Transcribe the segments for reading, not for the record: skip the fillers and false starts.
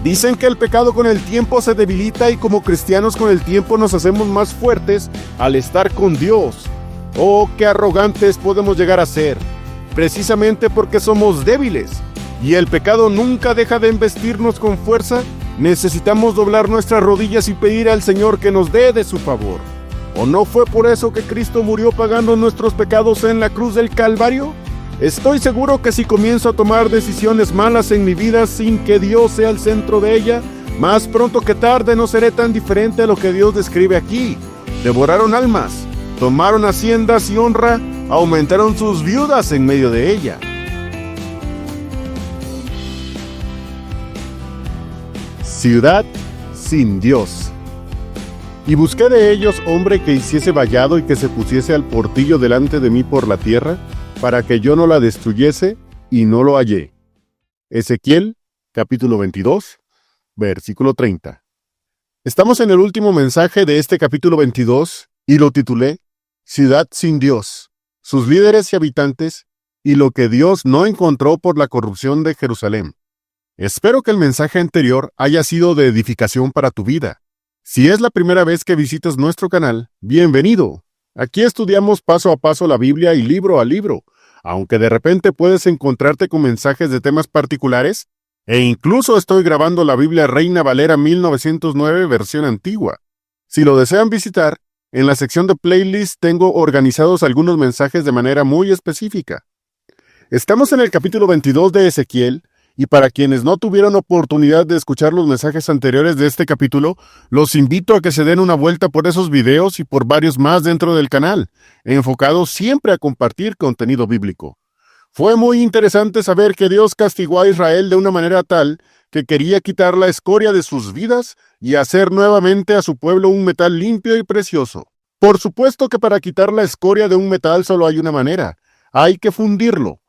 Dicen que el pecado con el tiempo se debilita y como cristianos con el tiempo nos hacemos más fuertes al estar con Dios. Oh, qué arrogantes podemos llegar a ser, precisamente porque somos débiles. Y el pecado nunca deja de embestirnos con fuerza. Necesitamos doblar nuestras rodillas y pedir al Señor que nos dé de su favor. ¿O no fue por eso que Cristo murió pagando nuestros pecados en la cruz del Calvario? Estoy seguro que si comienzo a tomar decisiones malas en mi vida sin que Dios sea el centro de ella, más pronto que tarde no seré tan diferente a lo que Dios describe aquí. Devoraron almas, tomaron haciendas y honra, aumentaron sus viudas en medio de ella. Ciudad sin Dios. Y busqué de ellos hombre que hiciese vallado y que se pusiese al portillo delante de mí por la tierra, para que yo no la destruyese, y no lo hallé. Ezequiel, capítulo 22, versículo 30. Estamos en el último mensaje de este capítulo 22, y lo titulé Ciudad sin Dios, sus líderes y habitantes, y lo que Dios no encontró por la corrupción de Jerusalén. Espero que el mensaje anterior haya sido de edificación para tu vida. Si es la primera vez que visitas nuestro canal, bienvenido. Aquí estudiamos paso a paso la Biblia y libro a libro, aunque de repente puedes encontrarte con mensajes de temas particulares, e incluso estoy grabando la Biblia Reina Valera 1909 versión antigua. Si lo desean visitar, en la sección de playlist tengo organizados algunos mensajes de manera muy específica. Estamos en el capítulo 22 de Ezequiel, y para quienes no tuvieron oportunidad de escuchar los mensajes anteriores de este capítulo, los invito a que se den una vuelta por esos videos y por varios más dentro del canal, enfocados siempre a compartir contenido bíblico. Fue muy interesante saber que Dios castigó a Israel de una manera tal que quería quitar la escoria de sus vidas y hacer nuevamente a su pueblo un metal limpio y precioso. Por supuesto que para quitar la escoria de un metal solo hay una manera: hay que fundirlo.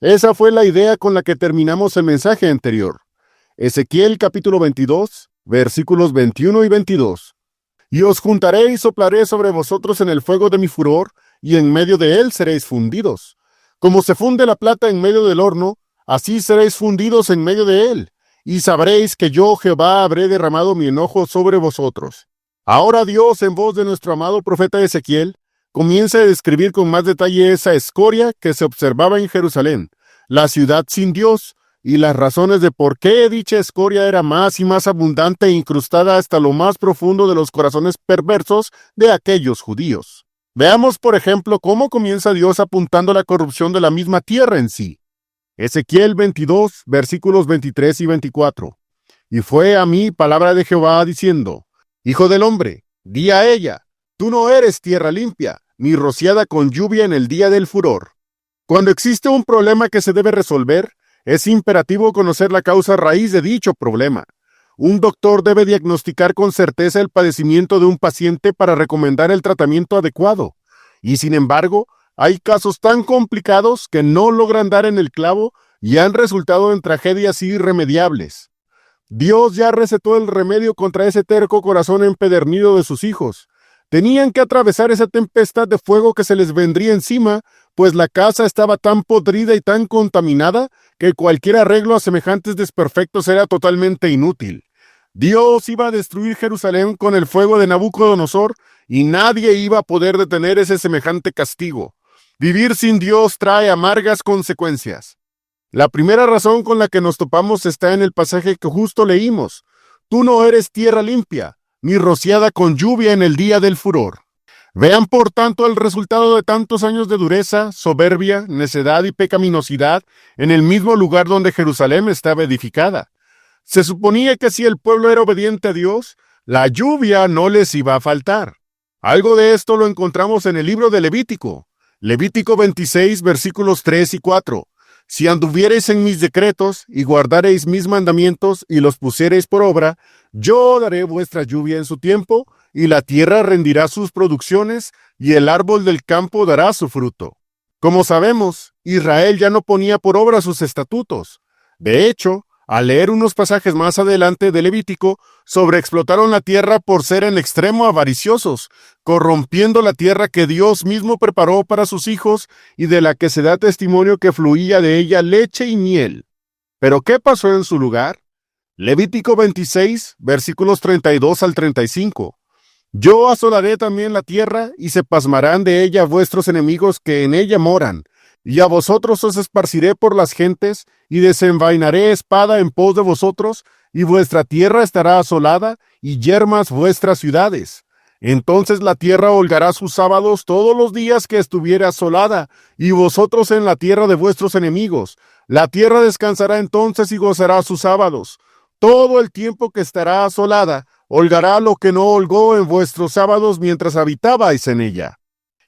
Esa fue la idea con la que terminamos el mensaje anterior. Ezequiel capítulo 22, versículos 21 y 22. Y os juntaré y soplaré sobre vosotros en el fuego de mi furor, y en medio de él seréis fundidos. Como se funde la plata en medio del horno, así seréis fundidos en medio de él, y sabréis que yo, Jehová, habré derramado mi enojo sobre vosotros. Ahora Dios, en voz de nuestro amado profeta Ezequiel, comienza a describir con más detalle esa escoria que se observaba en Jerusalén, la ciudad sin Dios, y las razones de por qué dicha escoria era más y más abundante e incrustada hasta lo más profundo de los corazones perversos de aquellos judíos. Veamos, por ejemplo, cómo comienza Dios apuntando la corrupción de la misma tierra en sí. Ezequiel 22, versículos 23 y 24. Y fue a mí palabra de Jehová diciendo: Hijo del hombre, di a ella, tú no eres tierra limpia, ni rociada con lluvia en el día del furor. Cuando existe un problema que se debe resolver, es imperativo conocer la causa raíz de dicho problema. Un doctor debe diagnosticar con certeza el padecimiento de un paciente para recomendar el tratamiento adecuado. Y sin embargo, hay casos tan complicados que no logran dar en el clavo y han resultado en tragedias irremediables. Dios ya recetó el remedio contra ese terco corazón empedernido de sus hijos. Tenían que atravesar esa tempestad de fuego que se les vendría encima, pues la casa estaba tan podrida y tan contaminada que cualquier arreglo a semejantes desperfectos era totalmente inútil. Dios iba a destruir Jerusalén con el fuego de Nabucodonosor y nadie iba a poder detener ese semejante castigo. Vivir sin Dios trae amargas consecuencias. La primera razón con la que nos topamos está en el pasaje que justo leímos. Tú no eres tierra limpia, ni rociada con lluvia en el día del furor. Vean por tanto el resultado de tantos años de dureza, soberbia, necedad y pecaminosidad en el mismo lugar donde Jerusalén estaba edificada. Se suponía que si el pueblo era obediente a Dios, la lluvia no les iba a faltar. Algo de esto lo encontramos en el libro de Levítico. Levítico 26, versículos 3 y 4. Si anduviereis en mis decretos y guardareis mis mandamientos y los pusiereis por obra, yo daré vuestra lluvia en su tiempo, y la tierra rendirá sus producciones, y el árbol del campo dará su fruto. Como sabemos, Israel ya no ponía por obra sus estatutos. De hecho, al leer unos pasajes más adelante de Levítico, sobreexplotaron la tierra por ser en extremo avariciosos, corrompiendo la tierra que Dios mismo preparó para sus hijos y de la que se da testimonio que fluía de ella leche y miel. ¿Pero qué pasó en su lugar? Levítico 26, versículos 32 al 35. Yo asolaré también la tierra, y se pasmarán de ella vuestros enemigos que en ella moran, y a vosotros os esparciré por las gentes, y desenvainaré espada en pos de vosotros, y vuestra tierra estará asolada, y yermas vuestras ciudades. Entonces la tierra holgará sus sábados todos los días que estuviere asolada, y vosotros en la tierra de vuestros enemigos. La tierra descansará entonces y gozará sus sábados. Todo el tiempo que estará asolada, holgará lo que no holgó en vuestros sábados mientras habitabais en ella.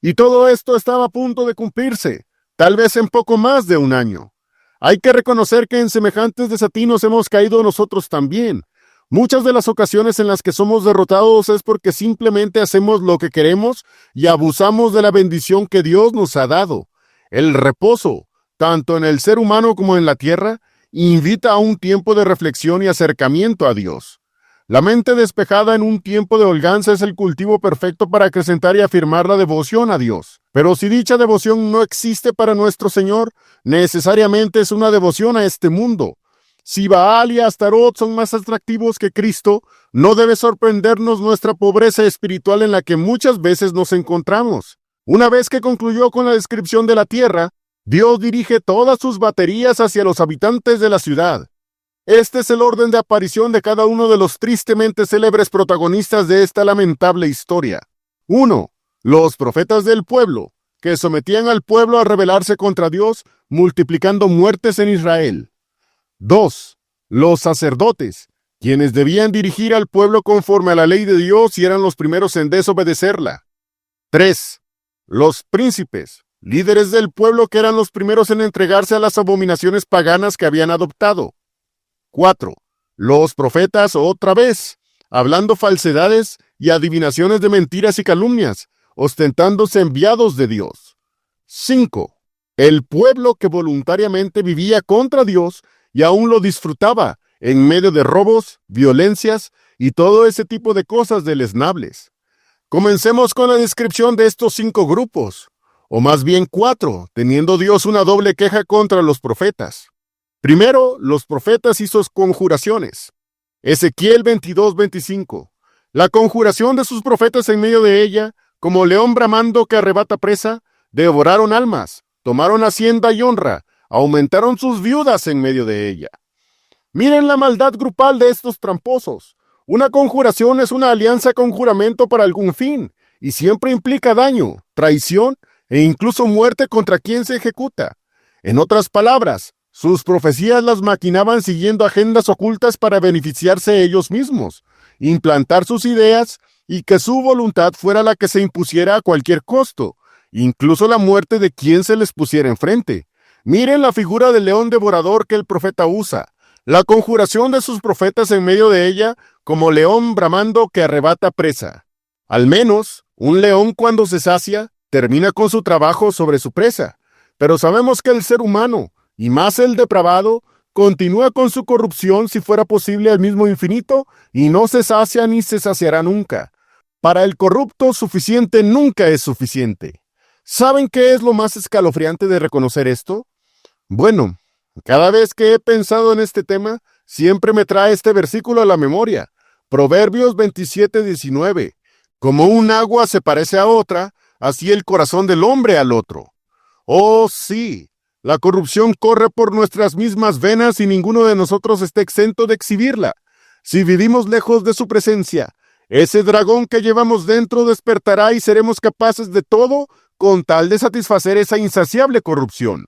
Y todo esto estaba a punto de cumplirse, tal vez en poco más de un año. Hay que reconocer que en semejantes desatinos hemos caído nosotros también. Muchas de las ocasiones en las que somos derrotados es porque simplemente hacemos lo que queremos y abusamos de la bendición que Dios nos ha dado. El reposo, tanto en el ser humano como en la tierra, invita a un tiempo de reflexión y acercamiento a Dios. La mente despejada en un tiempo de holganza es el cultivo perfecto para acrecentar y afirmar la devoción a Dios. Pero si dicha devoción no existe para nuestro Señor, necesariamente es una devoción a este mundo. Si Baal y Astarot son más atractivos que Cristo, no debe sorprendernos nuestra pobreza espiritual en la que muchas veces nos encontramos. Una vez que concluyó con la descripción de la tierra, Dios dirige todas sus baterías hacia los habitantes de la ciudad. Este es el orden de aparición de cada uno de los tristemente célebres protagonistas de esta lamentable historia. 1. Los profetas del pueblo, que sometían al pueblo a rebelarse contra Dios, multiplicando muertes en Israel. 2. Los sacerdotes, quienes debían dirigir al pueblo conforme a la ley de Dios y eran los primeros en desobedecerla. 3. Los príncipes, líderes del pueblo que eran los primeros en entregarse a las abominaciones paganas que habían adoptado. 4. Los profetas otra vez, hablando falsedades y adivinaciones de mentiras y calumnias, ostentándose enviados de Dios. 5. El pueblo que voluntariamente vivía contra Dios y aún lo disfrutaba en medio de robos, violencias y todo ese tipo de cosas deleznables. Comencemos con la descripción de estos 5 grupos, o más bien 4, teniendo Dios una doble queja contra los profetas. Primero, los profetas y sus conjuraciones. Ezequiel 22:25. La conjuración de sus profetas en medio de ella, como león bramando que arrebata presa, devoraron almas, tomaron hacienda y honra, aumentaron sus viudas en medio de ella. Miren la maldad grupal de estos tramposos. Una conjuración es una alianza con juramento para algún fin, y siempre implica daño, traición e incluso muerte contra quien se ejecuta. En otras palabras, sus profecías las maquinaban siguiendo agendas ocultas para beneficiarse ellos mismos, implantar sus ideas y que su voluntad fuera la que se impusiera a cualquier costo, incluso la muerte de quien se les pusiera enfrente. Miren la figura del león devorador que el profeta usa, la conjuración de sus profetas en medio de ella como león bramando que arrebata presa. Al menos, un león cuando se sacia, termina con su trabajo sobre su presa, pero sabemos que el ser humano, y más el depravado, continúa con su corrupción si fuera posible al mismo infinito, y no se sacia ni se saciará nunca. Para el corrupto, suficiente nunca es suficiente. ¿Saben qué es lo más escalofriante de reconocer esto? Bueno, cada vez que he pensado en este tema, siempre me trae este versículo a la memoria. Proverbios 27:19. Como un agua se parece a otra, así el corazón del hombre al otro. Oh, sí. La corrupción corre por nuestras mismas venas y ninguno de nosotros está exento de exhibirla. Si vivimos lejos de su presencia, ese dragón que llevamos dentro despertará y seremos capaces de todo con tal de satisfacer esa insaciable corrupción.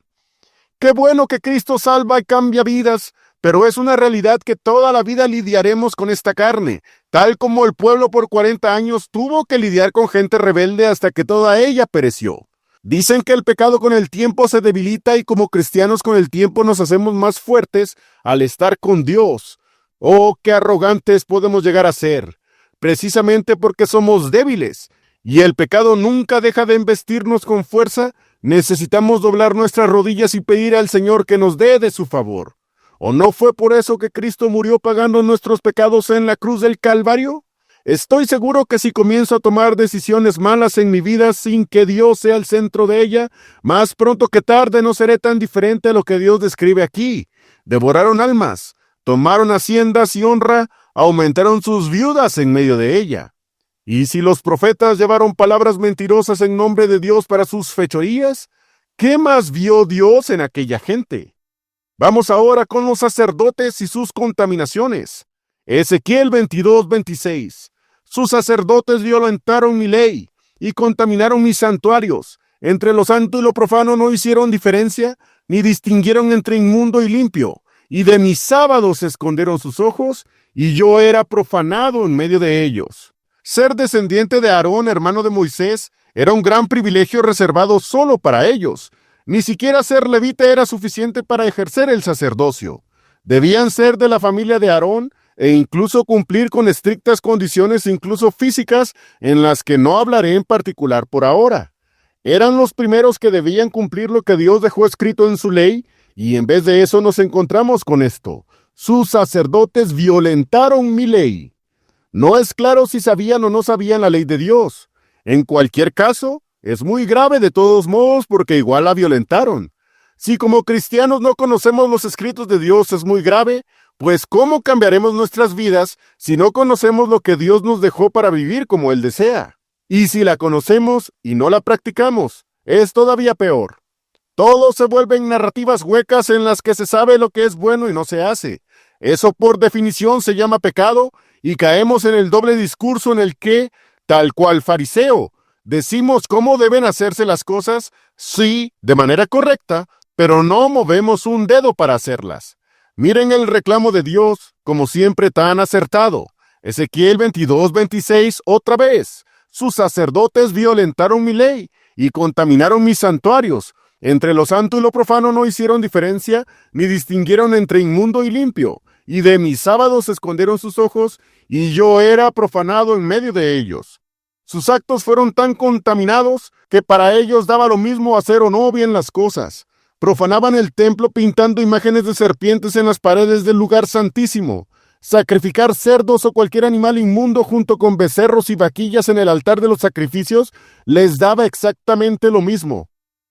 Qué bueno que Cristo salva y cambia vidas, pero es una realidad que toda la vida lidiaremos con esta carne, tal como el pueblo por 40 años tuvo que lidiar con gente rebelde hasta que toda ella pereció. Dicen que el pecado con el tiempo se debilita y como cristianos con el tiempo nos hacemos más fuertes al estar con Dios. Oh, qué arrogantes podemos llegar a ser, precisamente porque somos débiles, y el pecado nunca deja de embestirnos con fuerza. Necesitamos doblar nuestras rodillas y pedir al Señor que nos dé de su favor. ¿O no fue por eso que Cristo murió pagando nuestros pecados en la cruz del Calvario? Estoy seguro que si comienzo a tomar decisiones malas en mi vida sin que Dios sea el centro de ella, más pronto que tarde no seré tan diferente a lo que Dios describe aquí. Devoraron almas, tomaron haciendas y honra, aumentaron sus viudas en medio de ella. Y si los profetas llevaron palabras mentirosas en nombre de Dios para sus fechorías, ¿qué más vio Dios en aquella gente? Vamos ahora con los sacerdotes y sus contaminaciones. Ezequiel 22:26. Sus sacerdotes violentaron mi ley y contaminaron mis santuarios. Entre lo santo y lo profano no hicieron diferencia, ni distinguieron entre inmundo y limpio. Y de mis sábados escondieron sus ojos, y yo era profanado en medio de ellos. Ser descendiente de Aarón, hermano de Moisés, era un gran privilegio reservado solo para ellos. Ni siquiera ser levita era suficiente para ejercer el sacerdocio. Debían ser de la familia de Aarón e incluso cumplir con estrictas condiciones, incluso físicas, en las que no hablaré en particular por ahora. Eran los primeros que debían cumplir lo que Dios dejó escrito en su ley, y en vez de eso nos encontramos con esto. Sus sacerdotes violentaron mi ley. No es claro si sabían o no sabían la ley de Dios. En cualquier caso, es muy grave de todos modos porque igual la violentaron. Si como cristianos no conocemos los escritos de Dios es muy grave, pues ¿cómo cambiaremos nuestras vidas si no conocemos lo que Dios nos dejó para vivir como Él desea? Y si la conocemos y no la practicamos, es todavía peor. Todo se vuelven narrativas huecas en las que se sabe lo que es bueno y no se hace. Eso por definición se llama pecado y caemos en el doble discurso en el que, tal cual fariseo, decimos cómo deben hacerse las cosas, sí, de manera correcta, pero no movemos un dedo para hacerlas. Miren el reclamo de Dios, como siempre tan acertado. Ezequiel 22:26, otra vez. Sus sacerdotes violentaron mi ley y contaminaron mis santuarios. Entre lo santo y lo profano no hicieron diferencia, ni distinguieron entre inmundo y limpio. Y de mis sábados escondieron sus ojos, y yo era profanado en medio de ellos. Sus actos fueron tan contaminados que para ellos daba lo mismo hacer o no bien las cosas. Profanaban el templo pintando imágenes de serpientes en las paredes del lugar santísimo. Sacrificar cerdos o cualquier animal inmundo junto con becerros y vaquillas en el altar de los sacrificios les daba exactamente lo mismo.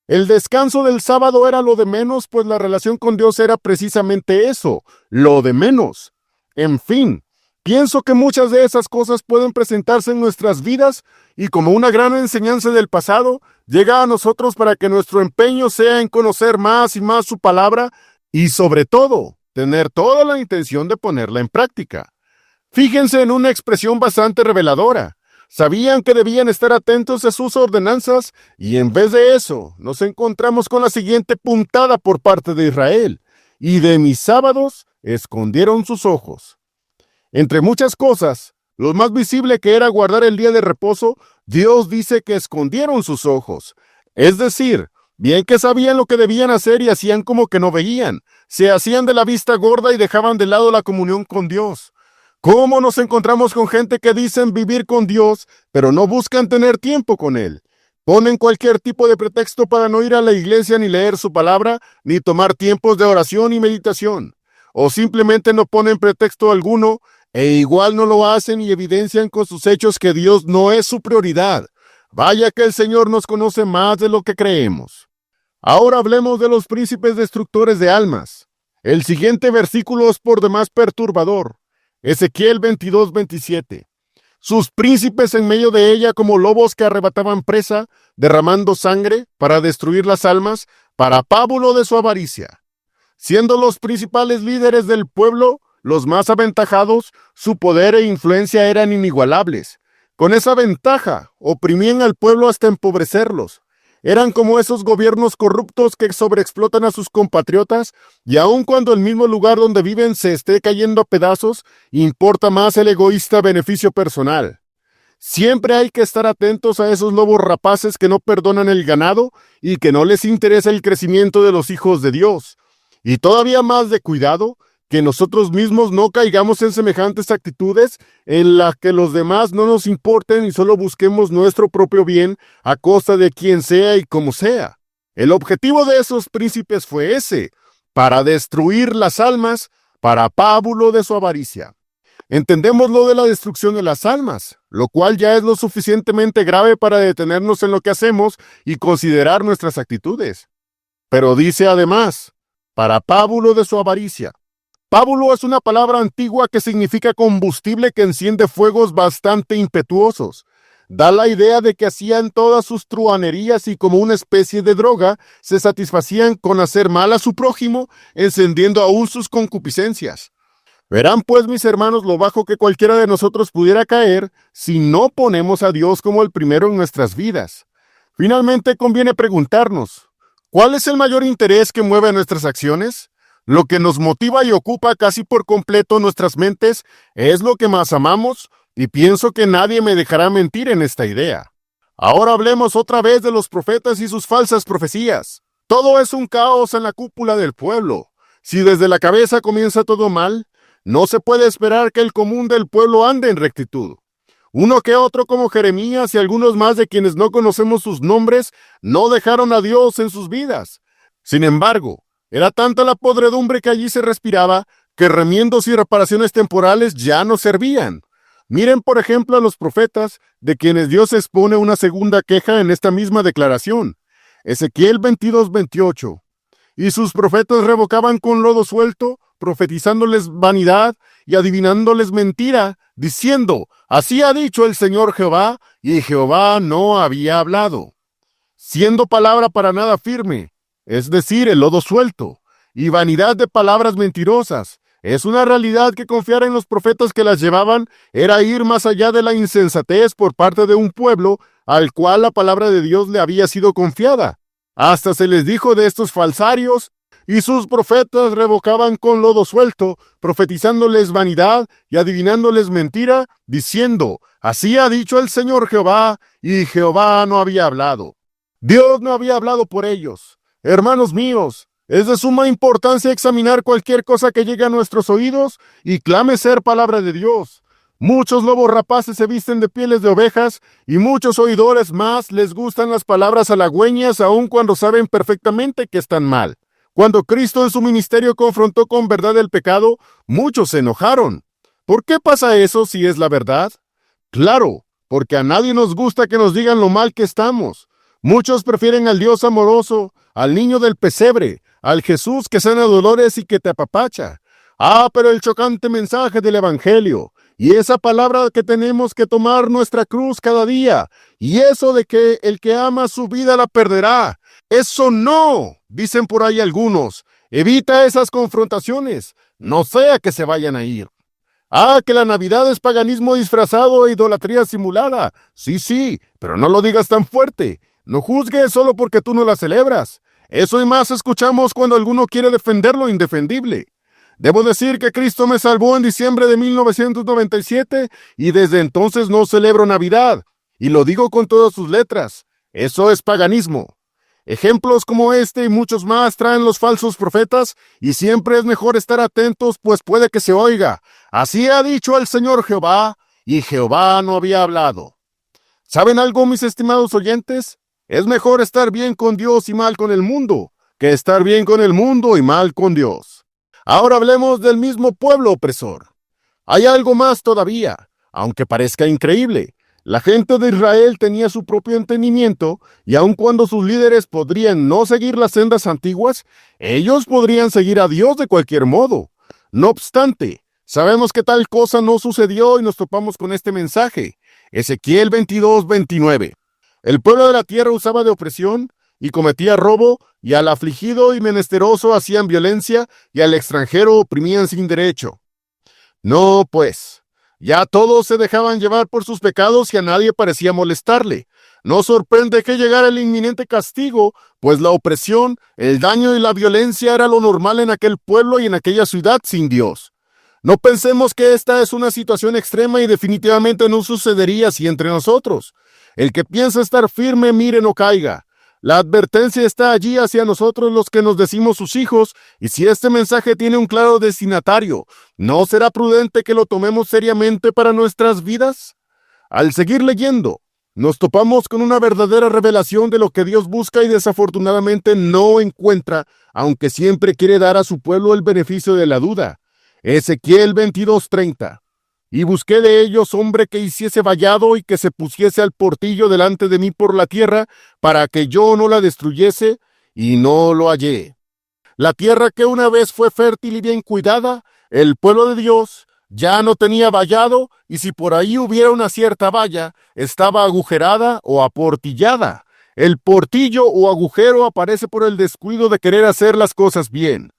El descanso del sábado era lo de menos, pues la relación con Dios era precisamente eso, lo de menos. En fin, pienso que muchas de esas cosas pueden presentarse en nuestras vidas y como una gran enseñanza del pasado, llega a nosotros para que nuestro empeño sea en conocer más y más su palabra y sobre todo, tener toda la intención de ponerla en práctica. Fíjense en una expresión bastante reveladora. Sabían que debían estar atentos a sus ordenanzas y en vez de eso nos encontramos con la siguiente puntada por parte de Israel. Y de mis sábados escondieron sus ojos. Entre muchas cosas, lo más visible que era guardar el día de reposo, Dios dice que escondieron sus ojos. Es decir, bien que sabían lo que debían hacer y hacían como que no veían. Se hacían de la vista gorda y dejaban de lado la comunión con Dios. ¿Cómo nos encontramos con gente que dicen vivir con Dios, pero no buscan tener tiempo con Él? Ponen cualquier tipo de pretexto para no ir a la iglesia ni leer su palabra, ni tomar tiempos de oración y meditación. O simplemente no ponen pretexto alguno, e igual no lo hacen y evidencian con sus hechos que Dios no es su prioridad. Vaya que el Señor nos conoce más de lo que creemos. Ahora hablemos de los príncipes destructores de almas. El siguiente versículo es por demás perturbador. Ezequiel 22:27. Sus príncipes en medio de ella como lobos que arrebataban presa, derramando sangre para destruir las almas, para pábulo de su avaricia. Siendo los principales líderes del pueblo, los más aventajados, su poder e influencia eran inigualables. Con esa ventaja, oprimían al pueblo hasta empobrecerlos. Eran como esos gobiernos corruptos que sobreexplotan a sus compatriotas y aun cuando el mismo lugar donde viven se esté cayendo a pedazos, importa más el egoísta beneficio personal. Siempre hay que estar atentos a esos lobos rapaces que no perdonan el ganado y que no les interesa el crecimiento de los hijos de Dios. Y todavía más de cuidado, que nosotros mismos no caigamos en semejantes actitudes en las que los demás no nos importen y solo busquemos nuestro propio bien a costa de quien sea y como sea. El objetivo de esos príncipes fue ese, para destruir las almas, para pábulo de su avaricia. Entendemos lo de la destrucción de las almas, lo cual ya es lo suficientemente grave para detenernos en lo que hacemos y considerar nuestras actitudes. Pero dice además, para pábulo de su avaricia. Pábulo es una palabra antigua que significa combustible que enciende fuegos bastante impetuosos. Da la idea de que hacían todas sus truhanerías y como una especie de droga, se satisfacían con hacer mal a su prójimo, encendiendo aún sus concupiscencias. Verán pues, mis hermanos, lo bajo que cualquiera de nosotros pudiera caer si no ponemos a Dios como el primero en nuestras vidas. Finalmente, conviene preguntarnos, ¿cuál es el mayor interés que mueve nuestras acciones? Lo que nos motiva y ocupa casi por completo nuestras mentes es lo que más amamos, y pienso que nadie me dejará mentir en esta idea. Ahora hablemos otra vez de los profetas y sus falsas profecías. Todo es un caos en la cúpula del pueblo. Si desde la cabeza comienza todo mal, no se puede esperar que el común del pueblo ande en rectitud. Uno que otro como Jeremías y algunos más de quienes no conocemos sus nombres, no dejaron a Dios en sus vidas. Sin embargo, era tanta la podredumbre que allí se respiraba, que remiendos y reparaciones temporales ya no servían. Miren, por ejemplo, a los profetas, de quienes Dios expone una segunda queja en esta misma declaración. Ezequiel 22:28. Y sus profetas revocaban con lodo suelto, profetizándoles vanidad y adivinándoles mentira, diciendo, así ha dicho el Señor Jehová, y Jehová no había hablado. Siendo palabra para nada firme, es decir, el lodo suelto, y vanidad de palabras mentirosas. Es una realidad que confiar en los profetas que las llevaban era ir más allá de la insensatez por parte de un pueblo al cual la palabra de Dios le había sido confiada. Hasta se les dijo de estos falsarios, y sus profetas revocaban con lodo suelto, profetizándoles vanidad y adivinándoles mentira, diciendo, así ha dicho el Señor Jehová, y Jehová no había hablado. Dios no había hablado por ellos. Hermanos míos, es de suma importancia examinar cualquier cosa que llegue a nuestros oídos y clame ser palabra de Dios. Muchos lobos rapaces se visten de pieles de ovejas y muchos oidores más les gustan las palabras halagüeñas aun cuando saben perfectamente que están mal. Cuando Cristo en su ministerio confrontó con verdad el pecado, muchos se enojaron. ¿Por qué pasa eso si es la verdad? Claro, porque a nadie nos gusta que nos digan lo mal que estamos. Muchos prefieren al Dios amoroso, al niño del pesebre, al Jesús que sana dolores y que te apapacha. Pero el chocante mensaje del Evangelio, y esa palabra que tenemos que tomar nuestra cruz cada día, y eso de que el que ama su vida la perderá. Eso no, dicen por ahí algunos. Evita esas confrontaciones, no sea que se vayan a ir. Que la Navidad es paganismo disfrazado e idolatría simulada. Sí, pero no lo digas tan fuerte. No juzgues solo porque tú no la celebras. Eso y más escuchamos cuando alguno quiere defender lo indefendible. Debo decir que Cristo me salvó en diciembre de 1997 y desde entonces no celebro Navidad. Y lo digo con todas sus letras. Eso es paganismo. Ejemplos como este y muchos más traen los falsos profetas y siempre es mejor estar atentos, pues puede que se oiga. Así ha dicho el Señor Jehová, y Jehová no había hablado. ¿Saben algo, mis estimados oyentes? Es mejor estar bien con Dios y mal con el mundo, que estar bien con el mundo y mal con Dios. Ahora hablemos del mismo pueblo opresor. Hay algo más todavía, aunque parezca increíble. La gente de Israel tenía su propio entendimiento, y aun cuando sus líderes podrían no seguir las sendas antiguas, ellos podrían seguir a Dios de cualquier modo. No obstante, sabemos que tal cosa no sucedió y nos topamos con este mensaje. Ezequiel 22:29. El pueblo de la tierra usaba de opresión y cometía robo, y al afligido y menesteroso hacían violencia, y al extranjero oprimían sin derecho. No, pues, ya todos se dejaban llevar por sus pecados y a nadie parecía molestarle. No sorprende que llegara el inminente castigo, pues la opresión, el daño y la violencia era lo normal en aquel pueblo y en aquella ciudad sin Dios. No pensemos que esta es una situación extrema y definitivamente no sucedería así entre nosotros. El que piensa estar firme, mire no caiga. La advertencia está allí hacia nosotros los que nos decimos sus hijos, y si este mensaje tiene un claro destinatario, ¿no será prudente que lo tomemos seriamente para nuestras vidas? Al seguir leyendo, nos topamos con una verdadera revelación de lo que Dios busca y desafortunadamente no encuentra, aunque siempre quiere dar a su pueblo el beneficio de la duda. Ezequiel 22:30. Y busqué de ellos hombre que hiciese vallado y que se pusiese al portillo delante de mí por la tierra, para que yo no la destruyese, y no lo hallé. La tierra que una vez fue fértil y bien cuidada, El pueblo de Dios ya no tenía vallado, y si por ahí hubiera una cierta valla, estaba agujerada o aportillada. El portillo o agujero aparece por el descuido de querer hacer las cosas bien.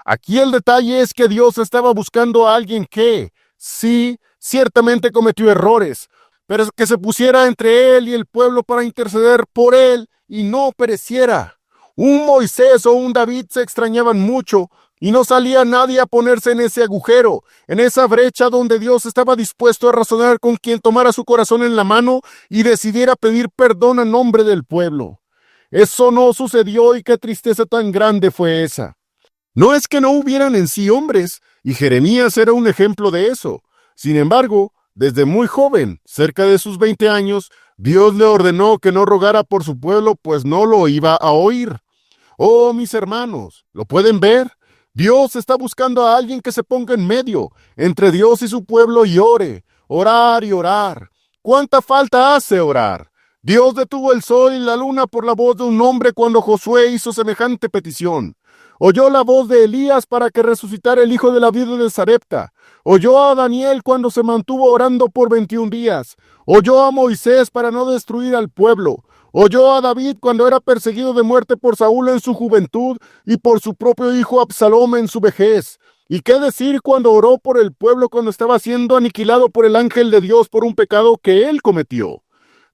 Aquí el detalle es que Dios estaba buscando a alguien que, sí, ciertamente cometió errores, pero que se pusiera entre él y el pueblo para interceder por él y no pereciera. Un Moisés o un David se extrañaban mucho y no salía nadie a ponerse en ese agujero, en esa brecha donde Dios estaba dispuesto a razonar con quien tomara su corazón en la mano y decidiera pedir perdón a nombre del pueblo. Eso no sucedió, y qué tristeza tan grande fue esa. No es que no hubieran en sí hombres, y Jeremías era un ejemplo de eso. Sin embargo, desde muy joven, cerca de sus 20 años, Dios le ordenó que no rogara por su pueblo, pues no lo iba a oír. Oh, mis hermanos, ¿lo pueden ver? Dios está buscando a alguien que se ponga en medio, entre Dios y su pueblo, y ore, orar y orar. ¿Cuánta falta hace orar? Dios detuvo el sol y la luna por la voz de un hombre cuando Josué hizo semejante petición. Oyó la voz de Elías para que resucitara el hijo de la viuda de Sarepta. Oyó a Daniel cuando se mantuvo orando por 21 días. Oyó a Moisés para no destruir al pueblo. Oyó a David cuando era perseguido de muerte por Saúl en su juventud y por su propio hijo Absalom en su vejez. ¿Y qué decir cuando oró por el pueblo cuando estaba siendo aniquilado por el ángel de Dios por un pecado que él cometió?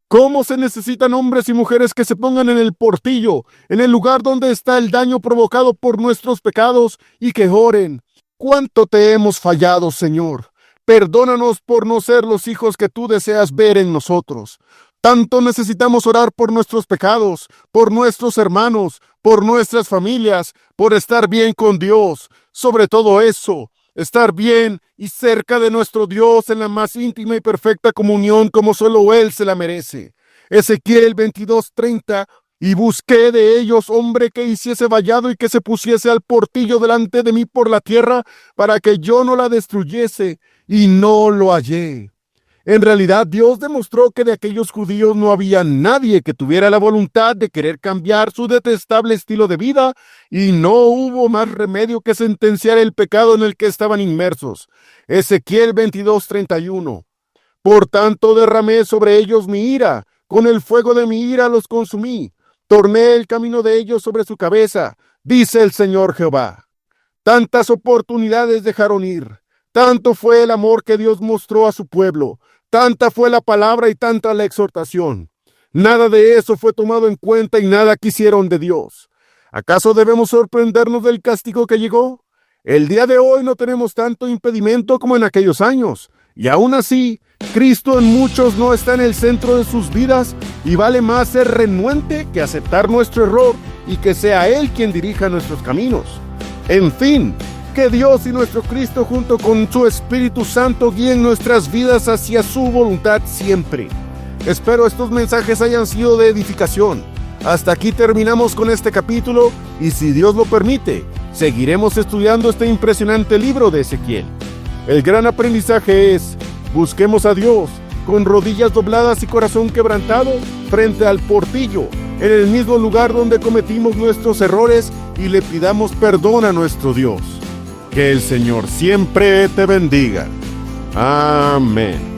¿Cómo se necesitan hombres y mujeres que se pongan en el portillo, en el lugar donde está el daño provocado por nuestros pecados, y que oren? ¿Cuánto te hemos fallado, Señor? Perdónanos por no ser los hijos que tú deseas ver en nosotros. Tanto necesitamos orar por nuestros pecados, por nuestros hermanos, por nuestras familias, por estar bien con Dios. Sobre todo eso, estar bien y cerca de nuestro Dios en la más íntima y perfecta comunión como solo Él se la merece. Ezequiel 22:30: y busqué de ellos hombre que hiciese vallado y que se pusiese al portillo delante de mí por la tierra, para que yo no la destruyese, y no lo hallé. En realidad, Dios demostró que de aquellos judíos no había nadie que tuviera la voluntad de querer cambiar su detestable estilo de vida, y no hubo más remedio que sentenciar el pecado en el que estaban inmersos. Ezequiel 22:31: por tanto derramé sobre ellos mi ira, con el fuego de mi ira los consumí, torné el camino de ellos sobre su cabeza, dice el Señor Jehová. Tantas oportunidades dejaron ir, tanto fue el amor que Dios mostró a su pueblo, tanta fue la palabra y tanta la exhortación. Nada de eso fue tomado en cuenta y nada quisieron de Dios. ¿Acaso debemos sorprendernos del castigo que llegó? El día de hoy no tenemos tanto impedimento como en aquellos años, y aún así, Cristo en muchos no está en el centro de sus vidas, y vale más ser renuente que aceptar nuestro error y que sea Él quien dirija nuestros caminos. En fin, que Dios y nuestro Cristo junto con su Espíritu Santo guíen nuestras vidas hacia su voluntad siempre. Espero estos mensajes hayan sido de edificación. Hasta aquí terminamos con este capítulo, y si Dios lo permite, seguiremos estudiando este impresionante libro de Ezequiel. El gran aprendizaje es: busquemos a Dios con rodillas dobladas y corazón quebrantado frente al portillo, en el mismo lugar donde cometimos nuestros errores, y le pidamos perdón a nuestro Dios. Que el Señor siempre te bendiga. Amén.